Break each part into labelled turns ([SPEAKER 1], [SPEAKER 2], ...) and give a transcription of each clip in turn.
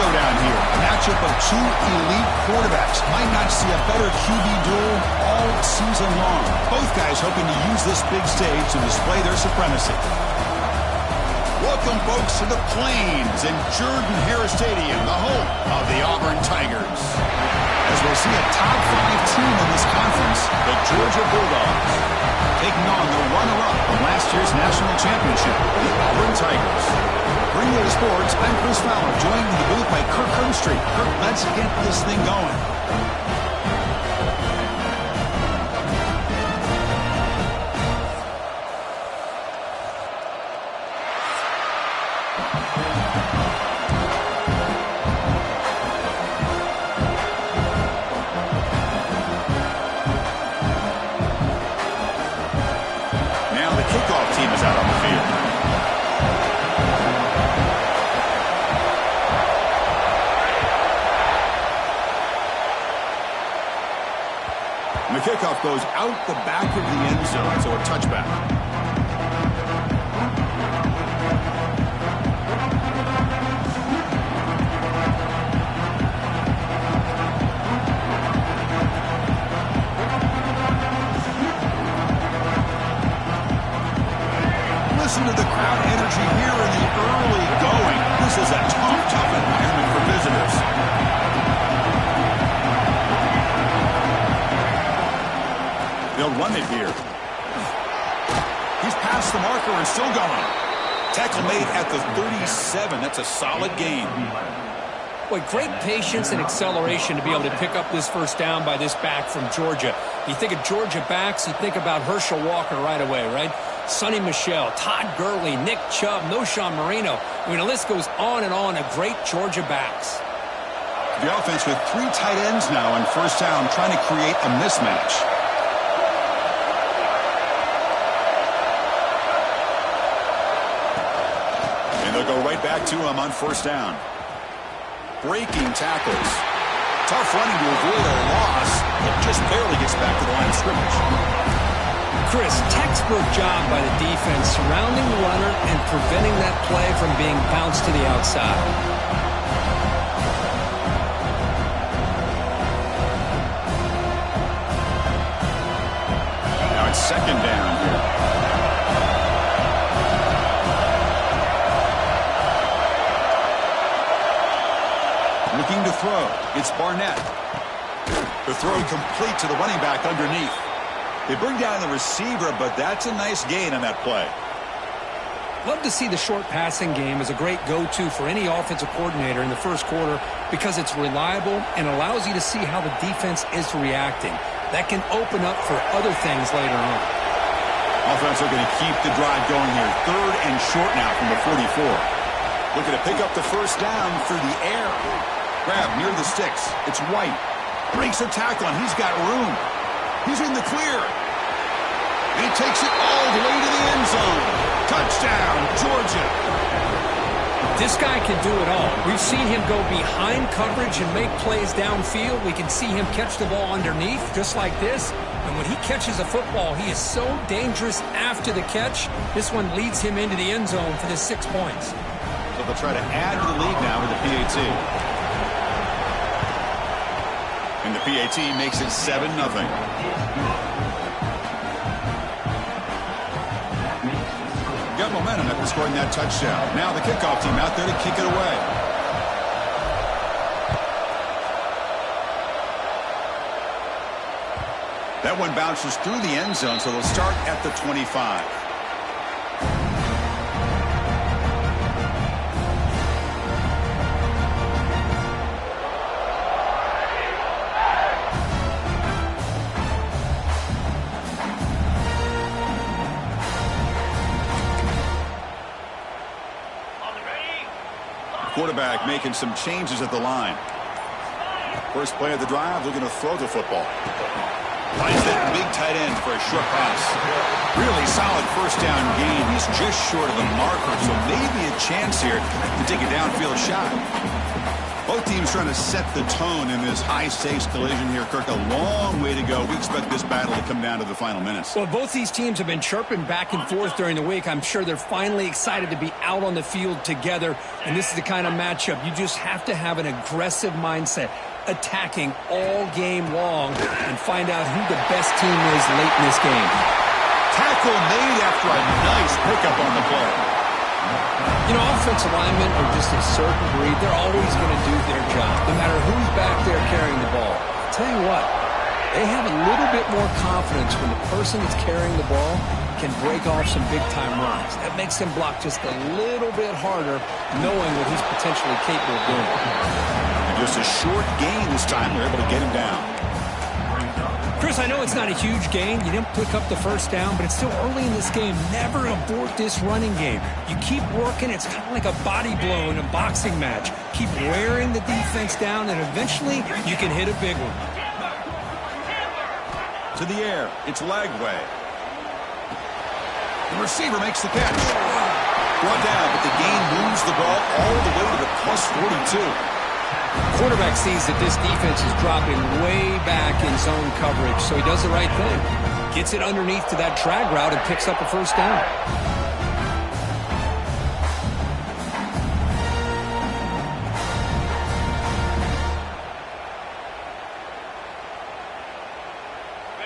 [SPEAKER 1] showdown here. A matchup of two elite quarterbacks. Might not see a better QB duel all season long. Both guys hoping to use this big stage to display their supremacy. Welcome, folks, to the Plains in Jordan-Hare Stadium, the home of the Auburn Tigers. As we'll see a top-5 team in this conference, the Georgia Bulldogs, taking on the runner-up from last year's national championship, the Auburn Tigers. Bringing you to sports, I'm Chris Fowler, joined in the booth by Kirk Herbstreit. Kirk, let's get this thing going. The kickoff goes out the back of the end zone, so a touchback. Listen to the crowd energy here in the early going. This is a tough environment for visitors. They'll run it here. He's past the marker and still going. Tackle made at the 37. That's a solid gain.
[SPEAKER 2] Boy, great patience and acceleration to be able to pick up this first down by this back from Georgia. You think of Georgia backs, you think about Herschel Walker right away, right? Sonny Michel, Todd Gurley, Nick Chubb, Knowshon Moreno. I mean, the list goes on and on of great Georgia backs.
[SPEAKER 1] The offense with 3 tight ends now on first down, trying to create a mismatch. They'll go right back to him on first down. Breaking tackles. Tough running to avoid a loss. It just barely gets back to the line of scrimmage.
[SPEAKER 2] Chris, textbook job by the defense surrounding the runner and preventing that play from being bounced to the outside.
[SPEAKER 1] Now it's second down here. Looking to throw. It's Barnett. The throw complete to the running back underneath. They bring down the receiver, but that's a nice gain on that play.
[SPEAKER 2] Love to see the short passing game as a great go-to for any offensive coordinator in the first quarter because it's reliable and allows you to see how the defense is reacting. That can open up for other things later on.
[SPEAKER 1] Offense looking to keep the drive going here. 3rd and short now from the 44. Looking to pick up the first down through the air. Grab near the sticks. It's White. Breaks a tackle, and he's got room. He's in the clear. And he takes it all the way to the end zone. Touchdown, Georgia.
[SPEAKER 2] This guy can do it all. We've seen him go behind coverage and make plays downfield. We can see him catch the ball underneath, just like this. And when he catches a football, he is so dangerous after the catch. This one leads him into the end zone for the 6 points.
[SPEAKER 1] So they'll try to add to the lead now with the PAT. And the PAT makes it 7-0. Got momentum after scoring that touchdown. Now the kickoff team out there to kick it away. That one bounces through the end zone, so they'll start at the 25. Quarterback making some changes at the line. First play of the drive, looking to throw the football. Finds that big tight end for a short pass. Really solid first down gain. He's just short of the marker, so maybe a chance here to take a downfield shot. Both teams trying to set the tone in this high-stakes collision here, Kirk. A long way to go. We expect this battle to come down to the final minutes.
[SPEAKER 2] Well, both these teams have been chirping back and forth during the week. I'm sure they're finally excited to be out on the field together, and this is the kind of matchup you just have to have an aggressive mindset, attacking all game long, and find out who the best team is late in this game.
[SPEAKER 1] Tackle made after a nice pickup on the play.
[SPEAKER 2] You know, offensive linemen are just a certain breed. They're always going to do their job, no matter who's back there carrying the ball. I'll tell you what, they have a little bit more confidence when the person that's carrying the ball can break off some big-time runs. That makes him block just a little bit harder, knowing what he's potentially capable of doing.
[SPEAKER 1] And just a short gain this time. They're able to get him down.
[SPEAKER 2] Chris, I know it's not a huge gain. You didn't pick up the first down, but it's still early in this game. Never abort this running game. You keep working. It's kind of like a body blow in a boxing match. Keep wearing the defense down, and eventually you can hit a big one.
[SPEAKER 1] To the air. It's Lagway. The receiver makes the catch. Brought down, but the gain moves the ball all the way to the plus 42.
[SPEAKER 2] Quarterback sees that this defense is dropping way back in zone coverage, so he does the right thing. Gets it underneath to that drag route and picks up a first down.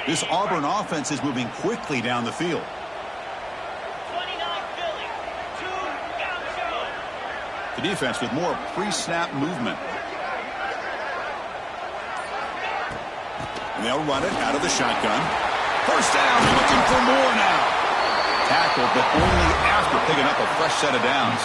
[SPEAKER 1] This Auburn offense is moving quickly down the field. The defense with more pre-snap movement. And they'll run it out of the shotgun. First down, they're looking for more now. Tackled, but only after picking up a fresh set of downs.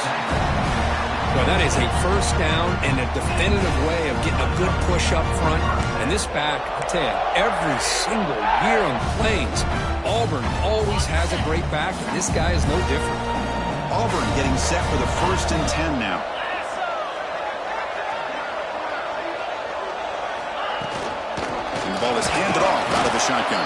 [SPEAKER 2] Well, that is a first down and a definitive way of getting a good push up front. And this back, I'll tell you, every single year on the Plains, Auburn always has a great back, and this guy is no different.
[SPEAKER 1] Auburn getting set for the 1st and 10 now. Ball is handed off out of the shotgun.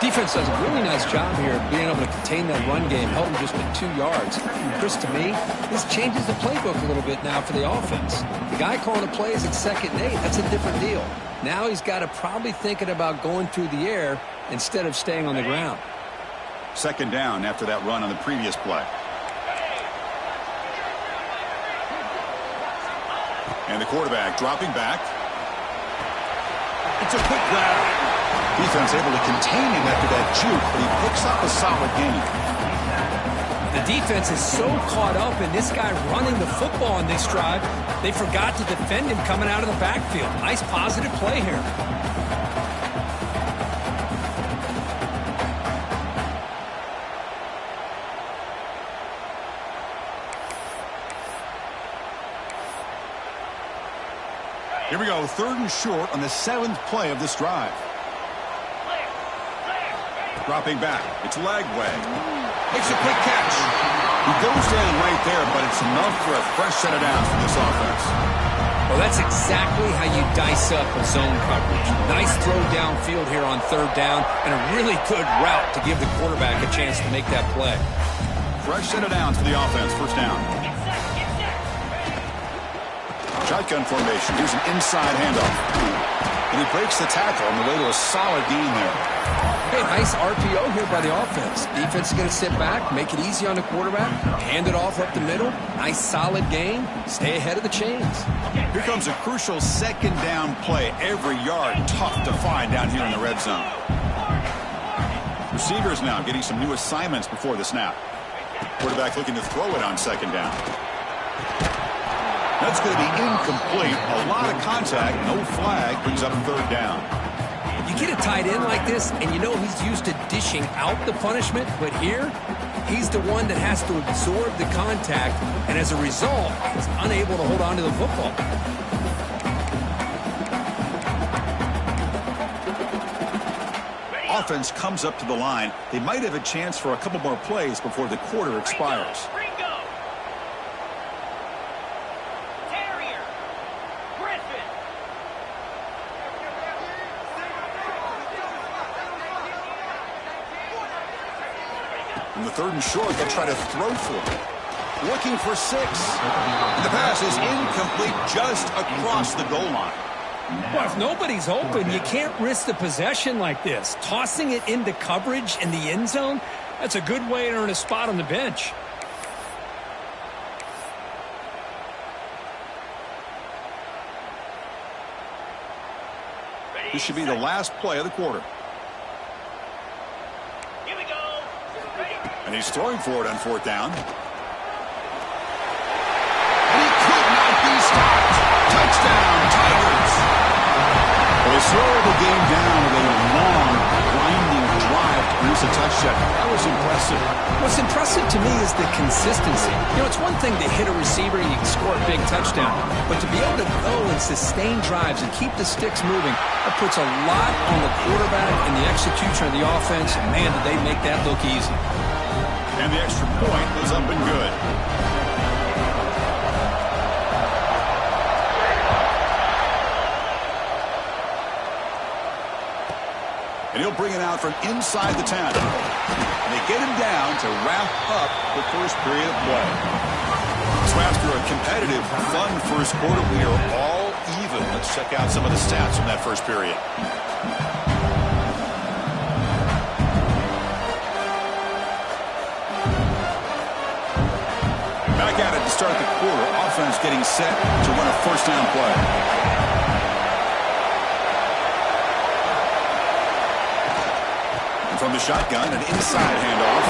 [SPEAKER 2] Defense does a really nice job here of being able to contain that run game, held him just with 2 yards. And Chris, to me, this changes the playbook a little bit now for the offense. The guy calling the plays at 2nd and 8, that's a different deal. Now he's got to probably thinking about going through the air instead of staying on the ground.
[SPEAKER 1] 2nd down after that run on the previous play. And the quarterback dropping back. It's a quick grab. Defense able to contain him after that juke, but he picks up a solid gain.
[SPEAKER 2] The defense is so caught up in this guy running the football on this drive, they forgot to defend him coming out of the backfield. Nice positive play here.
[SPEAKER 1] Here we go, 3rd and short on the 7th play of this drive. Dropping back, it's Lagway. Makes a quick catch. He goes down right there, but it's enough for a fresh set of downs for this offense.
[SPEAKER 2] Well, that's exactly how you dice up a zone coverage. Nice throw downfield here on 3rd down, and a really good route to give the quarterback a chance to make that play.
[SPEAKER 1] Fresh set of downs for the offense, 1st down. Shotgun formation. Here's an inside handoff. And he breaks the tackle on the way to a solid gain there.
[SPEAKER 2] Hey, nice RPO here by the offense. Defense is going to sit back, make it easy on the quarterback, hand it off up the middle. Nice solid gain. Stay ahead of the chains.
[SPEAKER 1] Here comes a crucial 2nd down play. Every yard tough to find down here in the red zone. Receivers now getting some new assignments before the snap. Quarterback looking to throw it on 2nd down. That's going to be incomplete. A lot of contact. No flag. Brings up 3rd down.
[SPEAKER 2] You get a tight end like this, and you know he's used to dishing out the punishment, but here, he's the one that has to absorb the contact, and as a result, he's unable to hold on to the football.
[SPEAKER 1] Offense comes up to the line. They might have a chance for a couple more plays before the quarter expires. On the 3rd and short, they'll try to throw for it. looking for 6. The pass is incomplete just across the goal line.
[SPEAKER 2] Well, if nobody's open, you can't risk the possession like this. Tossing it into coverage in the end zone, that's a good way to earn a spot on the bench.
[SPEAKER 1] This should be the last play of the quarter.
[SPEAKER 3] Here we go.
[SPEAKER 1] And he's throwing for it on 4th down. And he could not be stopped. Touchdown, Tigers. Well, they slow the game down with a long, grinding drive to produce a touchdown. That was impressive.
[SPEAKER 2] What's impressive to me is the consistency. You know, it's one thing to hit a receiver and you can score a big touchdown, but to be able to go and sustain drives and keep the sticks moving, that puts a lot on the quarterback and the execution of the offense. And man, did they make that look easy.
[SPEAKER 1] And the extra point was up and good. And he'll bring it out from inside the 10. And they get him down to wrap up the first period of play. So after a competitive, fun first quarter, we are all even. Let's check out some of the stats from that first period. Back at it to start the quarter. Offense getting set to run a first down play. From the shotgun, an inside handoff.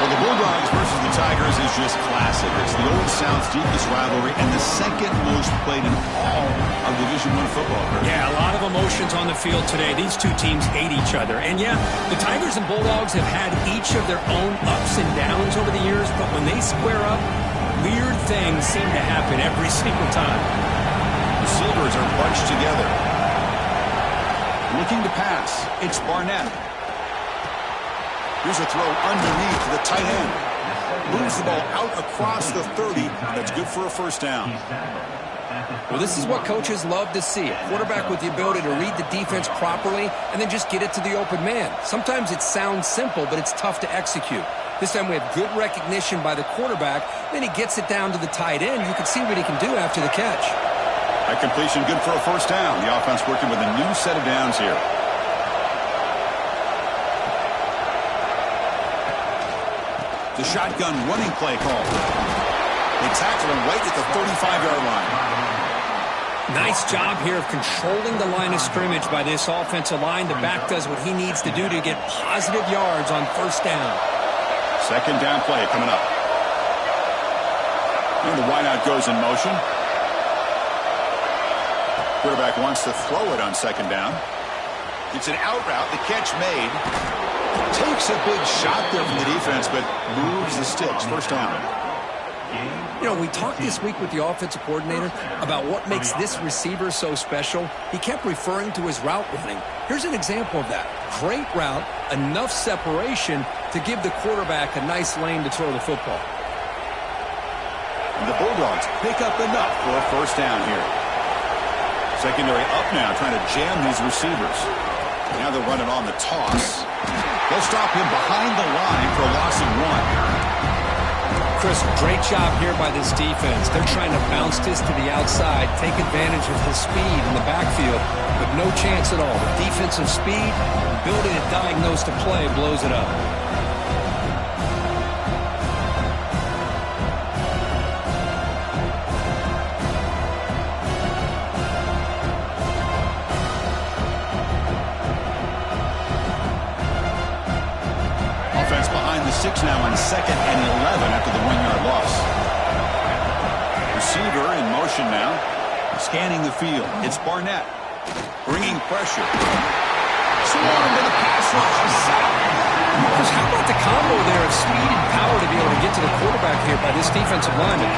[SPEAKER 1] Well, the Bulldogs versus the Tigers is just classic. It's the Old South's deepest rivalry and the second most played in all of Division I football.
[SPEAKER 2] Yeah, a lot of emotions on the field today. These two teams hate each other. And yeah, the Tigers and Bulldogs have had each of their own ups and downs over the years, but when they square up, weird things seem to happen every single time.
[SPEAKER 1] The Silvers are bunched together. Looking to pass. It's Barnett. Here's a throw underneath to the tight end. Moves the ball out across the 30. That's good for a first down.
[SPEAKER 2] Well, this is what coaches love to see. A quarterback with the ability to read the defense properly and then just get it to the open man. Sometimes it sounds simple, but it's tough to execute. This time we have good recognition by the quarterback. Then he gets it down to the tight end. You can see what he can do after the catch.
[SPEAKER 1] That completion good for a first down. The offense working with a new set of downs here. The shotgun running play call. They tackle him right at the 35-yard line.
[SPEAKER 2] Nice job here of controlling the line of scrimmage by this offensive line. The back does what he needs to do to get positive yards on first down.
[SPEAKER 1] Second down play coming up. And the wideout goes in motion. Quarterback wants to throw it on second down. It's an out route. The catch made. Takes a big shot there from the defense, but moves the sticks. First down.
[SPEAKER 2] You know, we talked this week with the offensive coordinator about what makes this receiver so special. He kept referring to his route running. Here's an example of that. Great route, enough separation to give the quarterback a nice lane to throw the football.
[SPEAKER 1] And the Bulldogs pick up enough for a first down here. Secondary up now, trying to jam these receivers. Now they're running on the toss. They'll stop him behind the line for a loss of 1.
[SPEAKER 2] Chris, great job here by this defense. They're trying to bounce this to the outside, take advantage of the speed in the backfield, but no chance at all. The defensive speed, ability to diagnose the play, blows it up.
[SPEAKER 1] Six now on 2nd and 11 after the 1-yard loss. Receiver in motion now. Scanning the field. It's Barnett. Bringing pressure. Swarm to the pass rush.
[SPEAKER 2] Because how about the combo there of speed and power to be able to get to the quarterback here by this defensive lineman?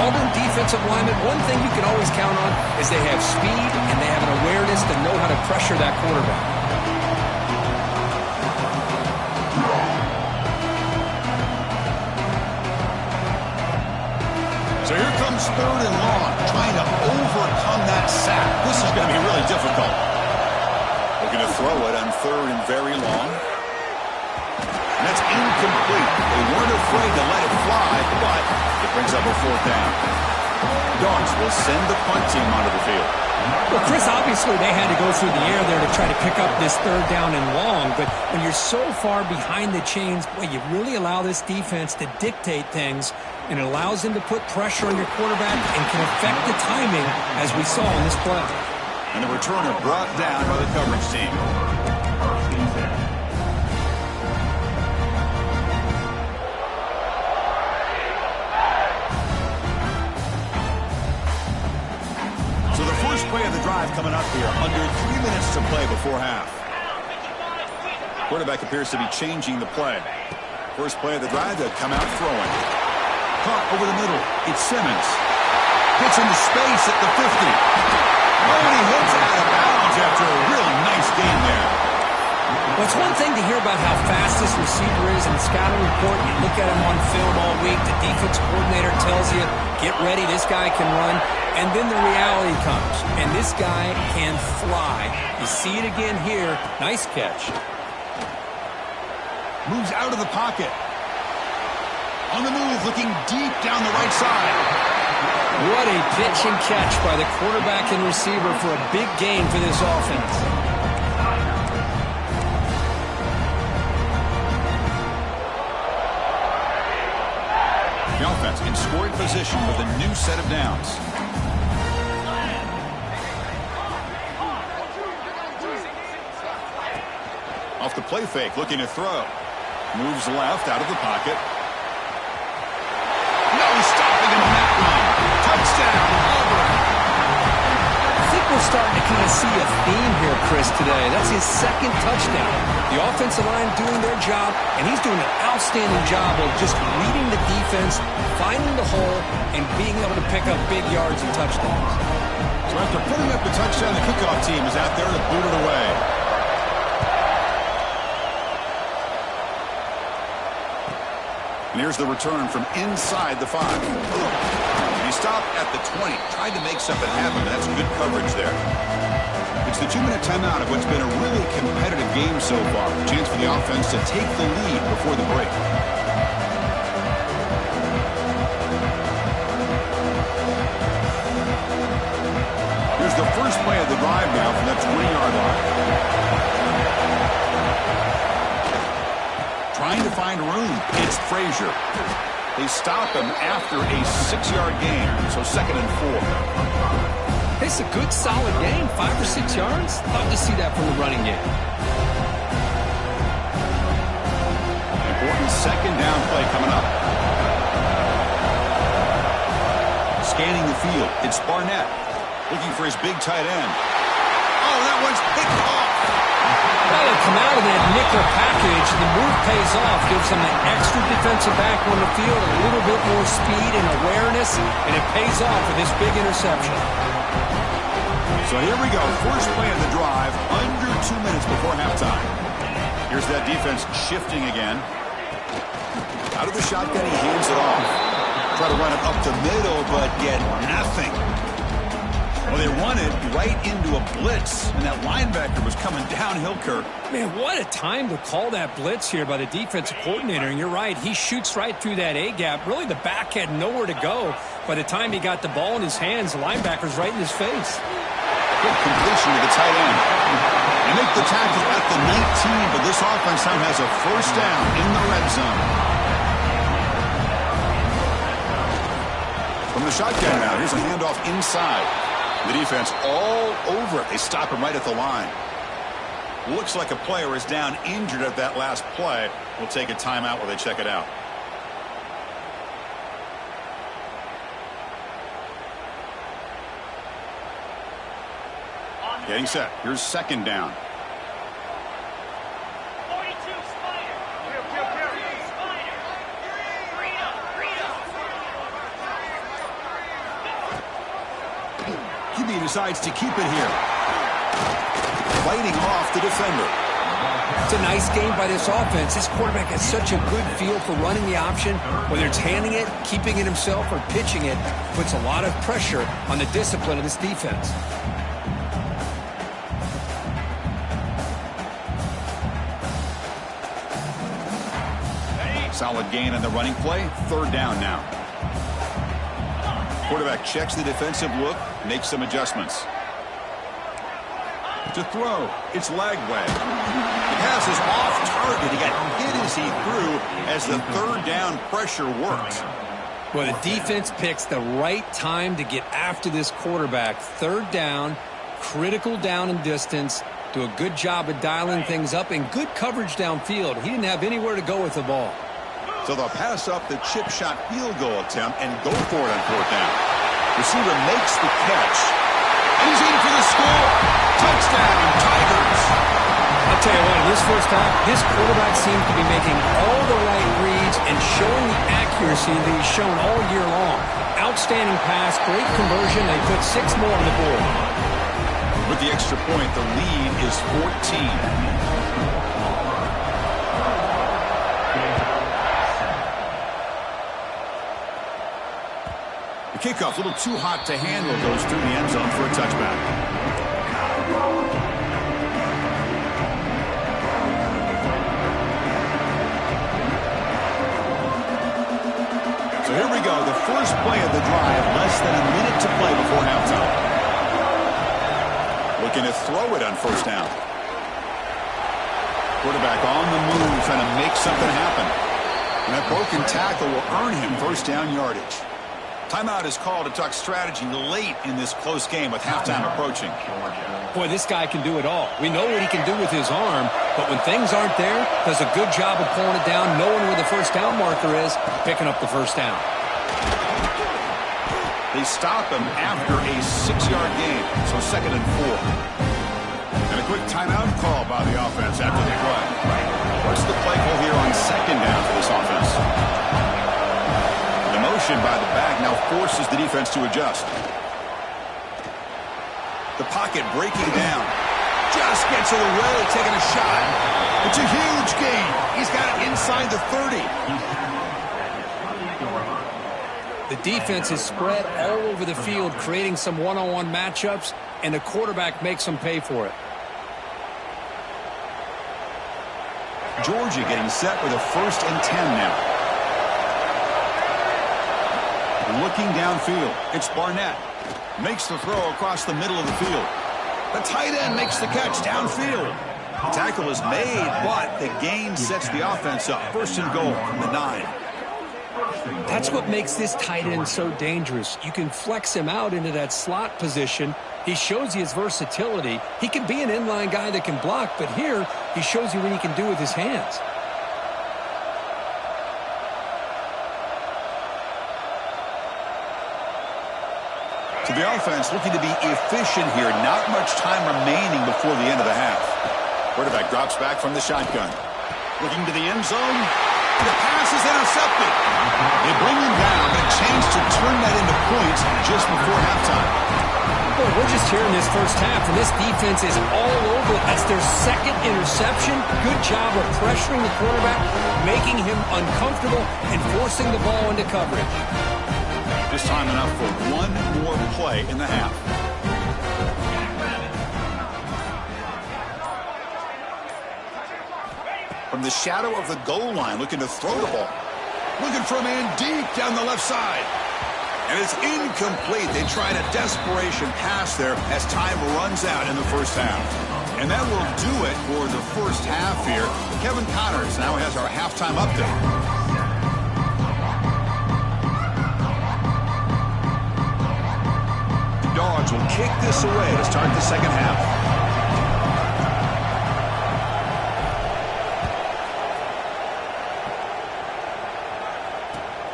[SPEAKER 2] Auburn defensive lineman, one thing you can always count on is they have speed and they have an awareness to know how to pressure that quarterback.
[SPEAKER 1] So here comes 3rd and long, trying to overcome that sack. This is going to be really difficult. Looking to throw it on 3rd and very long. That's incomplete. They weren't afraid to let it fly, but it brings up a fourth down. Dogs will send the punt team onto the field.
[SPEAKER 2] Well, Chris, obviously they had to go through the air there to try to pick up this third down and long, but when you're so far behind the chains, boy, you really allow this defense to dictate ththings, and it allows them to put pressure on your quarterback and can affect the timing, as we saw in this play.
[SPEAKER 1] And the returner brought down by the coverage team. So the first play of the drive coming up here, under 3 minutes to play before half. Quarterback appears to be changing the play. First play of the drive, they'll come out throwing. Caught over the middle. It's Simmons. Gets into space at the 50. Oh, and he hits it out of bounds after a real nice game there.
[SPEAKER 2] Well, it's one thing to hear about how fast this receiver is in the scouting report. You look at him on film all week. The defense coordinator tells you, get ready, this guy can run. And then the reality comes, and this guy can fly. You see it again here. Nice catch.
[SPEAKER 1] Moves out of the pocket. On the move, looking deep down the right side.
[SPEAKER 2] What a pitch and catch by the quarterback and receiver for a big gain for this offense.
[SPEAKER 1] The offense in scoring position with a new set of downs. Off the play fake, looking to throw. Moves left out of the pocket. No stopping him on that one. Touchdown, Auburn.
[SPEAKER 2] I think we're starting to kind of see a theme here, Chris, today. That's his second touchdown. The offensive line doing their job, and he's doing an outstanding job of just reading the defense, finding the hole, and being able to pick up big yards and touchdowns.
[SPEAKER 1] So after putting up the touchdown, the kickoff team is out there to boot it away. And here's the return from inside the 5. He stopped at the 20. Tried to make something happen, but that's good coverage there. It's the 2-minute timeout of what's been a really competitive game so far. A chance for the offense to take the lead before the break. Here's the first play of the drive now from that 20-yard line. Trying to find room. It's Frazier. They stop him after a 6-yard gain, so 2nd and 4.
[SPEAKER 2] It's a good, solid game. 5 or 6 yards. Love to see that from the running game.
[SPEAKER 1] Important 2nd down play coming up. Scanning the field. It's Barnett. Looking for his big tight end. Oh, that one's picked off.
[SPEAKER 2] Well, they come out of that nickel package. The move pays off. Gives them an extra defensive back on the field, a little bit more speed and awareness, and it pays off with this big interception.
[SPEAKER 1] So here we go. First play of the drive, under 2 minutes before halftime. Here's that defense shifting again. Out of the shotgun, he hands it off. Try to run it up the middle, but get nothing. Well, they run it right into a blitz, and that linebacker was coming downhill, Kirk.
[SPEAKER 2] Man, what a time to call that blitz here by the defensive coordinator. And you're right, he shoots right through that A-gap. Really, the back had nowhere to go. By the time he got the ball in his hands, the linebacker's right in his face.
[SPEAKER 1] Good completion to the tight end. They make the tackle at the 19, but this offense now has a first down in the red zone. From the shotgun now, here's a handoff inside. The defense all over it. They stop him right at the line. Looks like a player is down injured at that last play. We'll take a timeout while they check it out. Getting set. Here's 2nd down. QB decides to keep it here. Fighting off the defender.
[SPEAKER 2] It's a nice game by this offense. This quarterback has such a good feel for running the option. Whether it's handing it, keeping it himself, or pitching it, puts a lot of pressure on the discipline of this defense.
[SPEAKER 1] Solid gain on the running play. Third down now. Quarterback checks the defensive look, makes some adjustments. To throw, it's Lagway. The pass is off target. He got hit as he threw as the third down pressure worked.
[SPEAKER 2] Well, the defense picks the right time to get after this quarterback. Third down, critical down and distance. Do a good job of dialing things up and good coverage downfield. He didn't have anywhere to go with the ball.
[SPEAKER 1] So they'll pass up the chip shot field goal attempt and go for it on fourth down. Receiver makes the catch. And he's in for the score. Touchdown, Tigers.
[SPEAKER 2] I'll tell you what, in this first half, this quarterback seems to be making all the right reads and showing the accuracy that he's shown all year long. Outstanding pass, great conversion. They put 6 more on the board.
[SPEAKER 1] With the extra point, the lead is 14. Kickoff, a little too hot to handle, goes through the end zone for a touchback. So here we go, the first play of the drive, less than a minute to play before halftime. Looking to throw it on first down. Quarterback on the move, trying to make something happen. And that broken tackle will earn him first down yardage. Timeout is called to talk strategy late in this close game with halftime approaching.
[SPEAKER 2] Boy, this guy can do it all. We know what he can do with his arm, but when things aren't there, does a good job of pulling it down, knowing where the first down marker is, picking up the first down.
[SPEAKER 1] They stop him after a 6-yard gain, so 2nd and 4. And a quick timeout call by the offense after the play. What's the play call here on 2nd down for this offense? Motion by the back now forces the defense to adjust. The pocket breaking down. Just gets away, taking a shot. It's a huge gain. He's got it inside the 30.
[SPEAKER 2] The defense is spread all over the field, creating some one-on-one matchups, and the quarterback makes them pay for it.
[SPEAKER 1] Georgia getting set with a 1st and 10 now. Looking downfield, it's Barnett. Makes the throw across the middle of the field. The tight end makes the catch downfield. The tackle is made, but the gain sets the offense up. 1st and goal from the 9.
[SPEAKER 2] That's what makes this tight end so dangerous. You can flex him out into that slot position. He shows you his versatility. He can be an inline guy that can block, but here he shows you what he can do with his hands.
[SPEAKER 1] So the offense looking to be efficient here. Not much time remaining before the end of the half. Quarterback drops back from the shotgun. Looking to the end zone. The pass is intercepted. They bring him down. A chance to turn that into points just before halftime.
[SPEAKER 2] Boy, we're just here in this first half, and this defense is all over. That's their 2nd interception. Good job of pressuring the quarterback, making him uncomfortable, and forcing the ball into coverage.
[SPEAKER 1] This time enough for one more play in the half. From the shadow of the goal line, looking to throw the ball. Looking for a man deep down the left side. And it's incomplete. They tried a desperation pass there as time runs out in the first half. And that will do it for the first half here. Kevin Connors now has our halftime update. Dogs will kick this away to start the second half.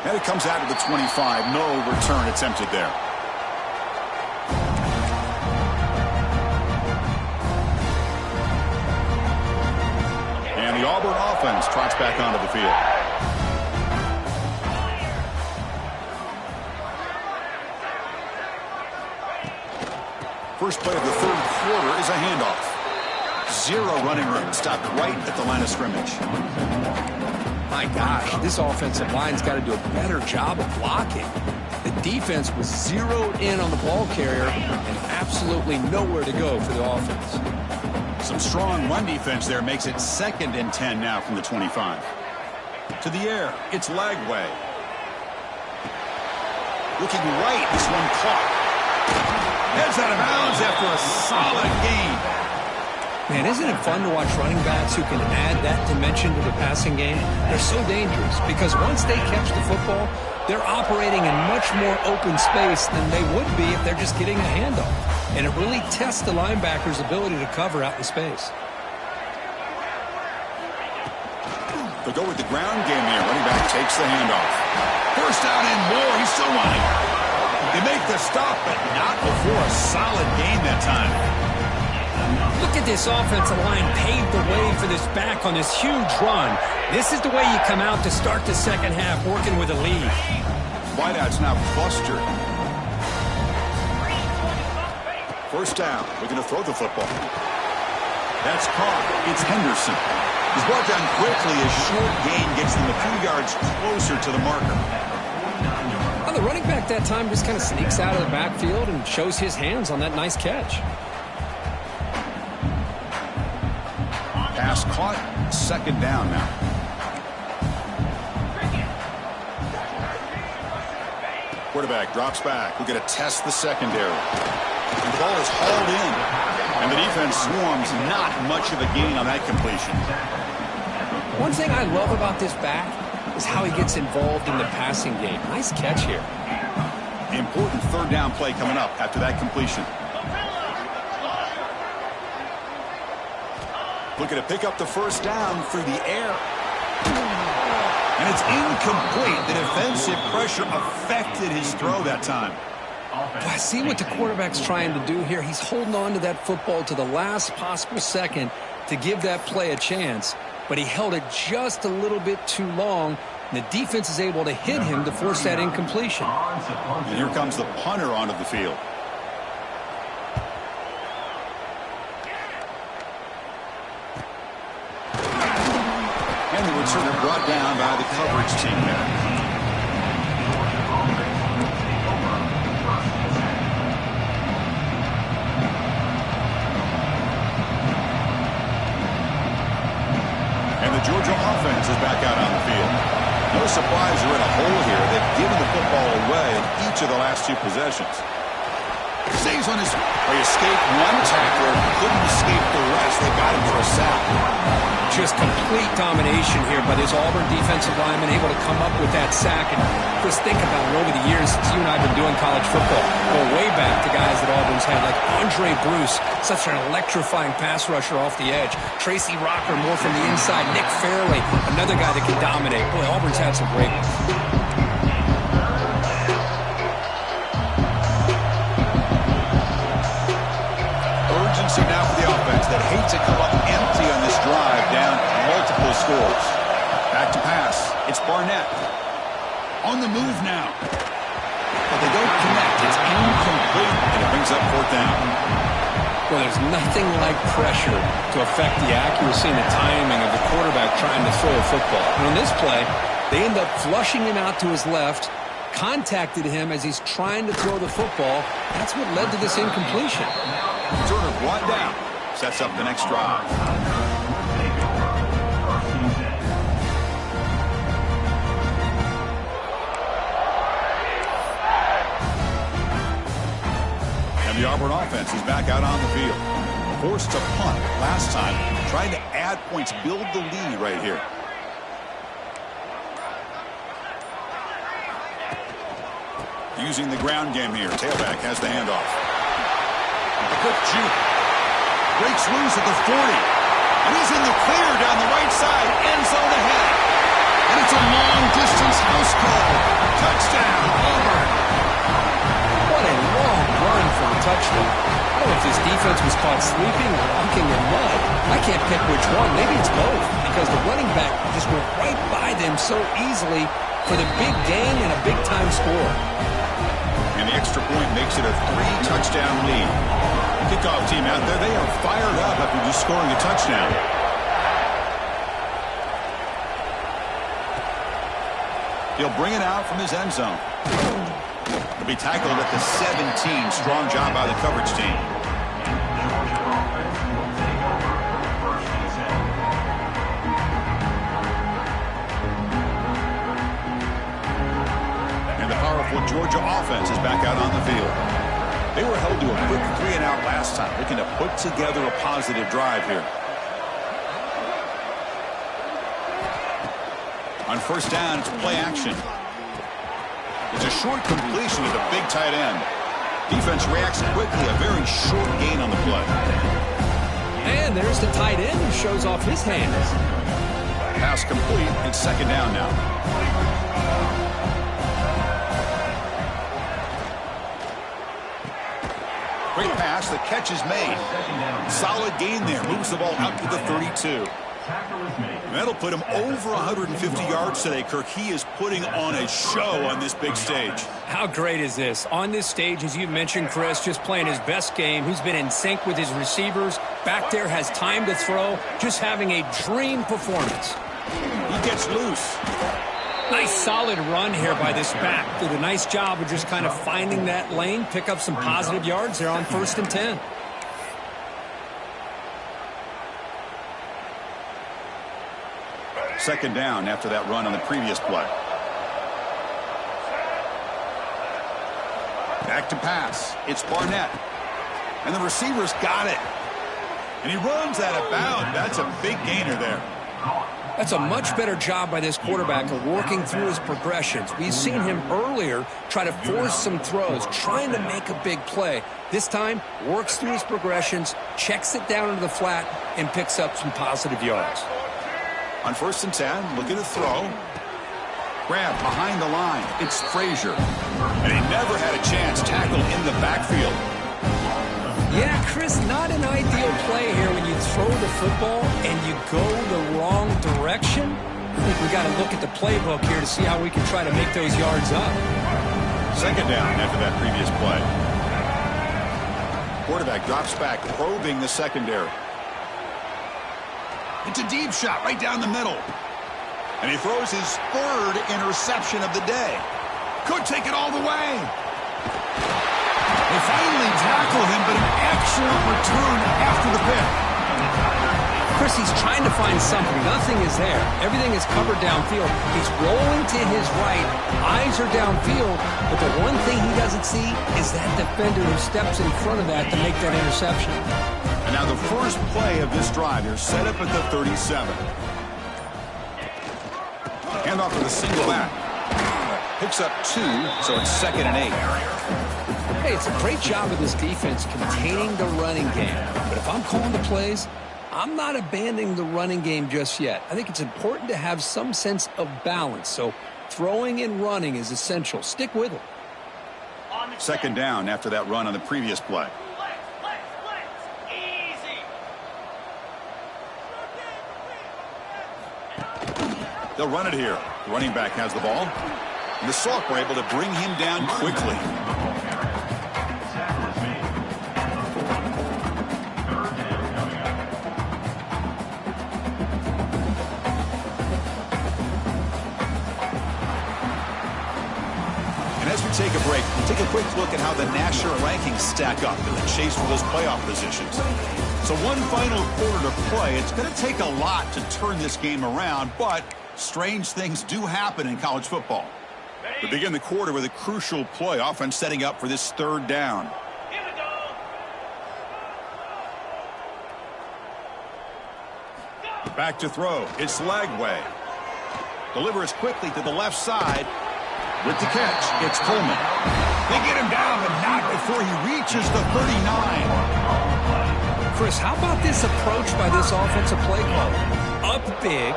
[SPEAKER 1] And it comes out of the 25. No return attempted there. And the Auburn offense trots back onto the field. First play of the 3rd quarter is a handoff. 0 running room, stopped right at the line of scrimmage.
[SPEAKER 2] My gosh, this offensive line's got to do a better job of blocking. The defense was zeroed in on the ball carrier and absolutely nowhere to go for the offense.
[SPEAKER 1] Some strong run defense there makes it 2nd and 10 now from the 25. To the air. It's Lagway. Looking right. This one caught. Heads out of bounds after a solid gain.
[SPEAKER 2] Man, isn't it fun to watch running backs who can add that dimension to the passing game? They're so dangerous because once they catch the football, they're operating in much more open space than they would be if they're just getting a handoff. And it really tests the linebacker's ability to cover out in space.
[SPEAKER 1] They'll go with the ground game here. Running back takes the handoff. First down and more. He's still running. They make the stop, but not before a solid gain that time.
[SPEAKER 2] Look at this offensive line paved the way for this back on this huge run. This is the way you come out to start the second half working with a lead.
[SPEAKER 1] Wideout's now clustered. First down. We're going to throw the football. That's caught. It's Henderson. He's brought down quickly. A short gain gets them a few yards closer to the marker.
[SPEAKER 2] Well, the running back that time just kind of sneaks out of the backfield and shows his hands on that nice catch.
[SPEAKER 1] Pass caught. Second down now. Quarterback drops back. We're going to test the secondary. The ball is hauled in. And the defense swarms. Not much of a gain on that completion.
[SPEAKER 2] One thing I love about this back is how he gets involved in the passing game. Nice catch here.
[SPEAKER 1] Important third down play coming up after that completion. Looking to pick up the first down through the air. And it's incomplete. The defensive pressure affected his throw that time.
[SPEAKER 2] I see what the quarterback's trying to do here. He's holding on to that football to the last possible second to give that play a chance. But he held it just a little bit too long. And the defense is able to hit him to force that incompletion.
[SPEAKER 1] And here comes the punter onto the field. And the returner brought down by the coverage team there. Georgia offense is back out on the field. No surprise they're in a hole here. They've given the football away in each of the last two possessions. Stays on his... They escaped one tackler, couldn't escape the rest. They got him for a sack.
[SPEAKER 2] Just complete domination here by this Auburn defensive lineman, able to come up with that sack. And just think about it over the years since you and I have been doing college football. Go way back to guys that Auburn's had, like Andre Bruce, such an electrifying pass rusher off the edge. Tracy Rocker, more from the inside. Nick Fairley, another guy that can dominate. Boy, Auburn's had some great ones.
[SPEAKER 1] Urgency now for the offense that hate to come up empty on this drive, down multiple scores. Back to pass. It's Barnett. On the move now. But they don't connect. It's incomplete, and it brings up fourth down.
[SPEAKER 2] Well, there's nothing like pressure to affect the accuracy and the timing of the quarterback trying to throw a football. And on this play, they end up flushing him out to his left, contacted him as he's trying to throw the football. That's what led to this incompletion.
[SPEAKER 1] Turner brought down. Sets up the next drive. And the Auburn offense is back out on the field. Forced to punt last time. Trying to add points, build the lead right here. Using the ground game here. Tailback has the handoff. A quick juke. Breaks loose at the 40. And he's in the clear down the right side. End zone ahead. And it's a long-distance house call. Touchdown, Auburn.
[SPEAKER 2] What a long run for the touchdown. I don't know if this defense was caught sleeping or walking in mud. I can't pick which one. Maybe it's both. Because the running back just went right by them so easily for the big gain and a big-time score.
[SPEAKER 1] And the extra point makes it a 3-touchdown lead. The kickoff team out there, they are fired up after just scoring a touchdown. He'll bring it out from his end zone. He'll be tackled at the 17. Strong job by the coverage team. Georgia offense is back out on the field. They were held to a quick 3-and-out last time, looking to put together a positive drive here. On first down, it's play action. It's a short completion to the big tight end. Defense reacts quickly, a very short gain on the play.
[SPEAKER 2] And there's the tight end who shows off his hands.
[SPEAKER 1] Pass complete. It's second down now. Great pass. The catch is made. Solid gain there. Moves the ball out to the 32. That'll put him over 150 yards today, Kirk. He is putting on a show on this big stage.
[SPEAKER 2] How great is this? On this stage, as you mentioned, Chris, just playing his best game. He's been in sync with his receivers. Back there, has time to throw. Just having a dream performance.
[SPEAKER 1] He gets loose.
[SPEAKER 2] Nice solid run here by this back. Did a nice job of just kind of finding that lane, pick up some positive yards there on 1st and 10.
[SPEAKER 1] Second down after that run on the previous play. Back to pass. It's Barnett. And the receiver's got it. And he runs out of bounds. That's a big gainer there.
[SPEAKER 2] That's a much better job by this quarterback of working through his progressions. We've seen him earlier try to force some throws, trying to make a big play. This time, works through his progressions, checks it down into the flat, and picks up some positive yards.
[SPEAKER 1] On 1st and 10, look at the throw. Grab behind the line. It's Frazier. And he never had a chance. Tackle in the backfield.
[SPEAKER 2] Yeah, Chris, not an ideal play here when you throw the football and you go the wrong direction. I think we got to look at the playbook here to see how we can try to make those yards up.
[SPEAKER 1] Second down after that previous play. Quarterback drops back, probing the secondary. It's a deep shot right down the middle. And he throws his 3rd interception of the day. Could take it all the way. They finally tackle him, but an excellent return after the pick.
[SPEAKER 2] Chris, he's trying to find something. Nothing is there. Everything is covered downfield. He's rolling to his right. Eyes are downfield. But the one thing he doesn't see is that defender who steps in front of that to make that interception.
[SPEAKER 1] And now the first play of this drive, they're set up at the 37. Hand off with a single back. Picks up 2, so it's 2nd and 8.
[SPEAKER 2] Hey, it's a great job of this defense containing the running game. But if I'm calling the plays, I'm not abandoning the running game just yet. I think it's important to have some sense of balance. So throwing and running is essential. Stick with it.
[SPEAKER 1] Second down after that run on the previous play. They'll run it here. The running back has the ball. And the Salk were able to bring him down quickly. And as we take a break, take a quick look at how the national rankings stack up in the chase for those playoff positions. So one final quarter to play. It's going to take a lot to turn this game around, but strange things do happen in college football. We begin the quarter with a crucial play. Offense setting up for this 3rd down. Back to throw. It's Lagway. Delivers quickly to the left side. With the catch, it's Coleman. They get him down, but not before he reaches the 39.
[SPEAKER 2] Chris, how about this approach by this offensive play caller? Up big,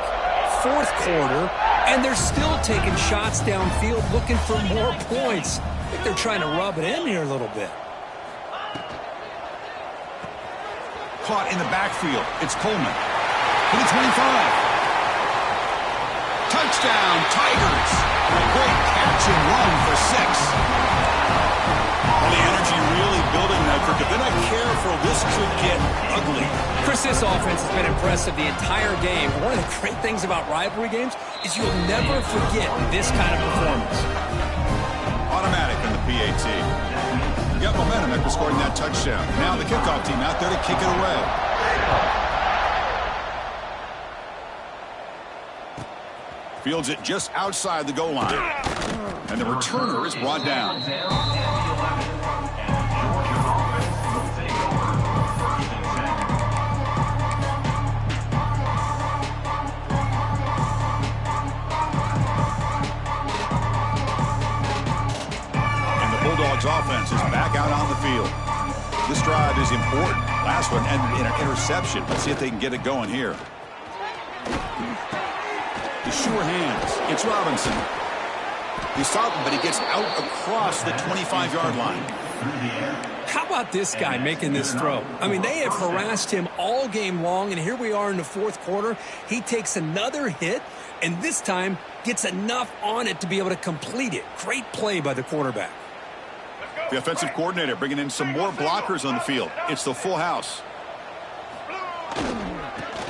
[SPEAKER 2] 4th quarter, and they're still taking shots downfield looking for more points. I think they're trying to rub it in here a little bit.
[SPEAKER 1] Caught in the backfield. It's Coleman. To the 25. Touchdown, Tigers. A great catch and run for 6. Well, the energy really building now, Kirk. If they're not careful, this could get ugly.
[SPEAKER 2] Chris, this offense has been impressive the entire game. One of the great things about rivalry games is you'll never forget this kind of performance.
[SPEAKER 1] Automatic in the PAT. Got momentum after scoring that touchdown. Now the kickoff team out there to kick it away. Fields it just outside the goal line. And the returner is brought down. And the Bulldogs offense is back out on the field. This drive is important. Last one ended in an interception. Let's see if they can get it going here. The sure hands. It's Robinson. He's stopping, but he gets out across the 25-yard line.
[SPEAKER 2] How about this guy making this throw? I mean, they have harassed him all game long, and here we are in the fourth quarter. He takes another hit, and this time gets enough on it to be able to complete it. Great play by the quarterback.
[SPEAKER 1] The offensive coordinator bringing in some more blockers on the field. It's the full house.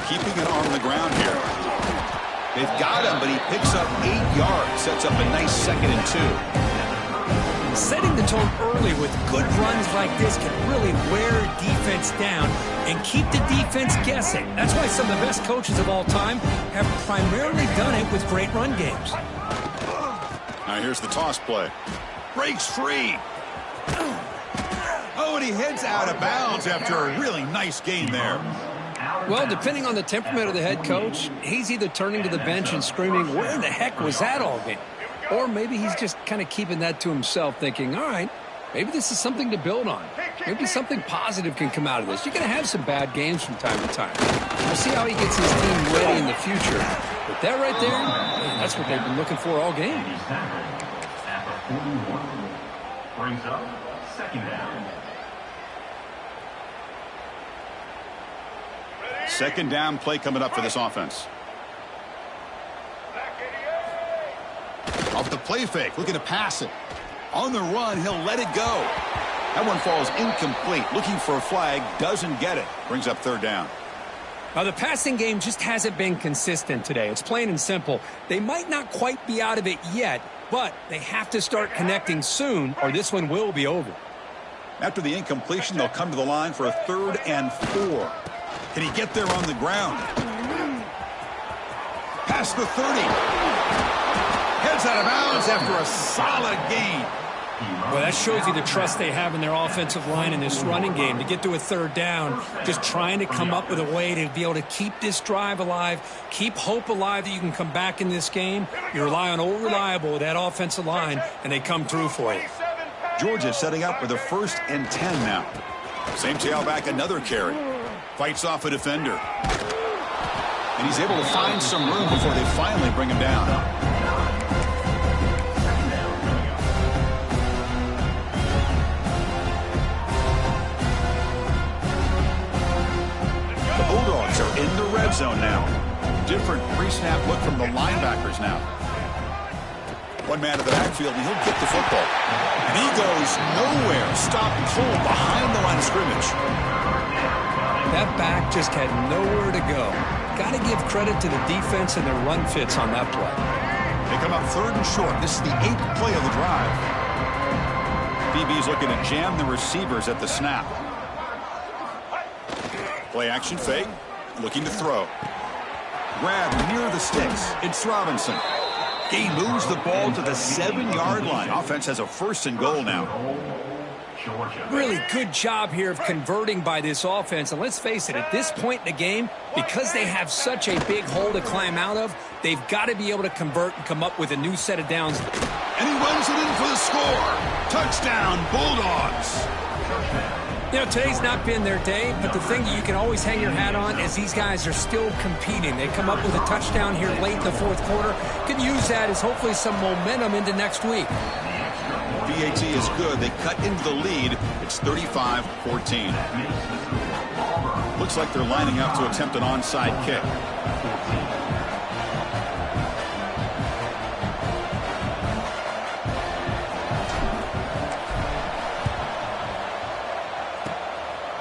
[SPEAKER 1] Keeping it on the ground here. They've got him, but he picks up 8 yards. Sets up a nice 2nd and 2.
[SPEAKER 2] Setting the tone early with good runs like this can really wear defense down and keep the defense guessing. That's why some of the best coaches of all time have primarily done it with great run games.
[SPEAKER 1] Now here's the toss play. Breaks free. Oh, and he heads out of bounds after a really nice gain there.
[SPEAKER 2] Well, depending on the temperament of the head coach, he's either turning to the bench and screaming, where the heck was that all game? Or maybe he's just kind of keeping that to himself, thinking, all right, maybe this is something to build on. Maybe something positive can come out of this. You're going to have some bad games from time to time. We'll see how he gets his team ready in the future. But that right there, that's what they've been looking for all game.
[SPEAKER 3] Brings up 2nd down.
[SPEAKER 1] 2nd down play coming up for this offense. Off the play fake, looking to pass it. On the run, he'll let it go. That one falls incomplete. Looking for a flag, doesn't get it. Brings up 3rd down.
[SPEAKER 2] Now, the passing game just hasn't been consistent today. It's plain and simple. They might not quite be out of it yet, but they have to start connecting soon, or this one will be over.
[SPEAKER 1] After the incompletion, they'll come to the line for a 3rd and 4. Can he get there on the ground? Past the 30. Heads out of bounds after a solid gain.
[SPEAKER 2] Well, that shows you the trust they have in their offensive line in this running game. To get to a 3rd down, just trying to come up with a way to be able to keep this drive alive, keep hope alive that you can come back in this game. You rely on old reliable with that offensive line, and they come through for you.
[SPEAKER 1] Georgia setting up with a 1st and 10 now. Same tailback, another carry. Fights off a defender. And he's able to find some room before they finally bring him down. The Bulldogs are in the red zone now. Different pre-snap look from the linebackers now. One man to the backfield, and he'll get the football. And he goes nowhere. Stopped cold behind the line of scrimmage.
[SPEAKER 2] That back just had nowhere to go. Got to give credit to the defense and their run fits on that play.
[SPEAKER 1] They come up 3rd and short. This is the 8th play of the drive. BB's looking to jam the receivers at the snap. Play action fake. Looking to throw. Grab near the sticks. It's Robinson. He moves the ball to the 7-yard line. Offense has a 1st and goal now.
[SPEAKER 2] Really good job here of converting by this offense. And let's face it, at this point in the game, because they have such a big hole to climb out of, they've got to be able to convert and come up with a new set of downs.
[SPEAKER 1] And he runs it in for the score. Touchdown, Bulldogs.
[SPEAKER 2] You know, today's not been their day, but the thing that you can always hang your hat on is these guys are still competing. They come up with a touchdown here late in the fourth quarter. Can use that as hopefully some momentum into next week.
[SPEAKER 1] BAT is good. They cut into the lead. It's 35-14. Looks like they're lining up to attempt an onside kick.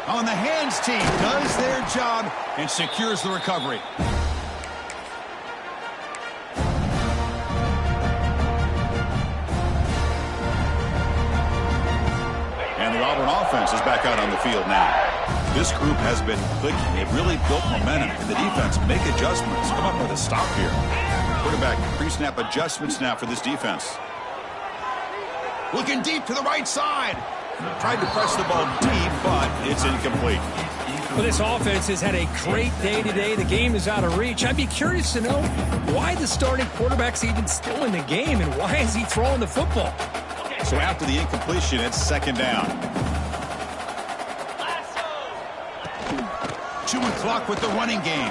[SPEAKER 1] On the hands team does their job and secures the recovery. And the Auburn offense is back out on the field now. This group has been clicking. They've really built momentum, and the defense make adjustments. Come up with a stop here. Quarterback pre-snap adjustments now for this defense. Looking deep to the right side. Tried to press the ball deep, but it's incomplete.
[SPEAKER 2] Well, this offense has had a great day today. The game is out of reach. I'd be curious to know why the starting quarterback's even still in the game and why is he throwing the football?
[SPEAKER 1] So after the incompletion, it's second down. 2 clock with the running game.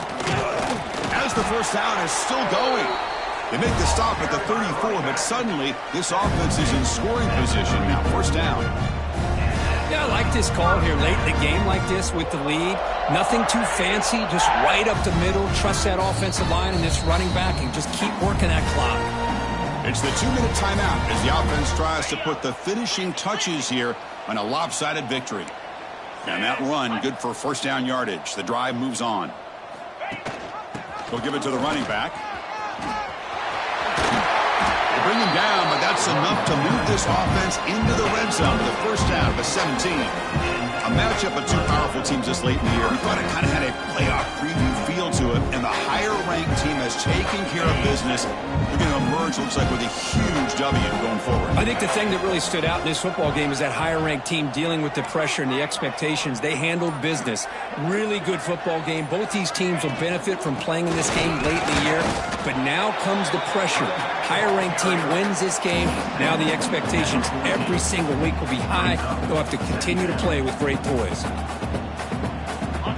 [SPEAKER 1] As the first down is still going. They make the stop at the 34, but suddenly this offense is in scoring position now. First down.
[SPEAKER 2] Yeah, I like this call here late in the game like this with the lead. Nothing too fancy, just right up the middle. Trust that offensive line and this running back and just keep working that clock.
[SPEAKER 1] It's the 2-minute timeout as the offense tries to put the finishing touches here on a lopsided victory. And that run, good for first down yardage. The drive moves on. They'll give it to the running back. They bring him down, but that's enough to move this offense into the red zone. The first down of the 17. A matchup of two powerful teams this late in the year. We thought it kind of had a playoff preview feel to it, and the higher-ranked team has taken care of business. They're going to emerge, looks like, with a huge W going forward.
[SPEAKER 2] I think the thing that really stood out in this football game is that higher-ranked team dealing with the pressure and the expectations. They handled business. Really good football game. Both these teams will benefit from playing in this game late in the year, but now comes the pressure. Higher-ranked team wins this game. Now the expectations every single week will be high. They'll have to continue to play with great poise.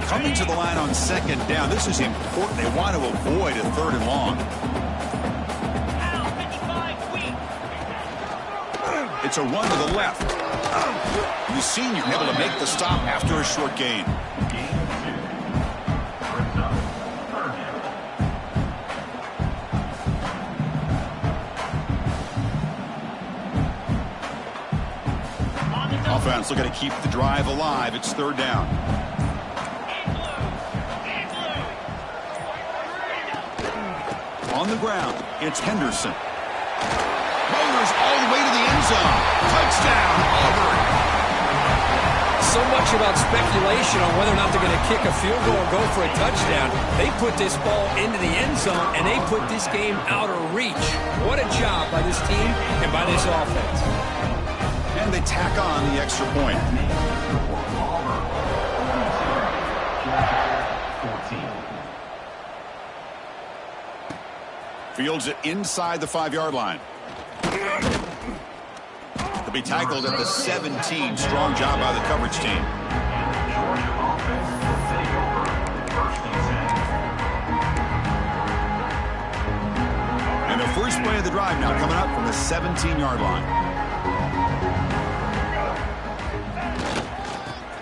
[SPEAKER 1] Coming to the line on second down. This is important. They want to avoid a third and long. It's a run to the left. The senior able to make the stop after a short gain. Offense looking to keep the drive alive. It's third down. On the ground, it's Henderson. Motors all the way to the end zone. Touchdown, Auburn.
[SPEAKER 2] So much about speculation on whether or not they're going to kick a field goal or go for a touchdown. They put this ball into the end zone, and they put this game out of reach. What a job by this team and by this offense.
[SPEAKER 1] And they tack on the extra point. Fields it inside the 5-yard line. He'll be tackled at the 17. Strong job by the coverage team. And the first play of the drive now coming up from the 17-yard line.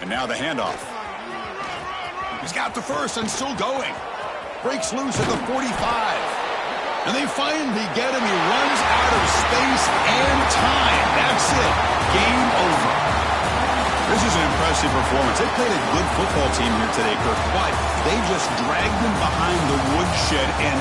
[SPEAKER 1] And now the handoff. He's got the first and still going. Breaks loose at the 45. And they finally get him. He runs out of space and time. That's it. Game over. This is an impressive performance. They played a good football team here today, Kirk, but they just dragged him behind the woodshed and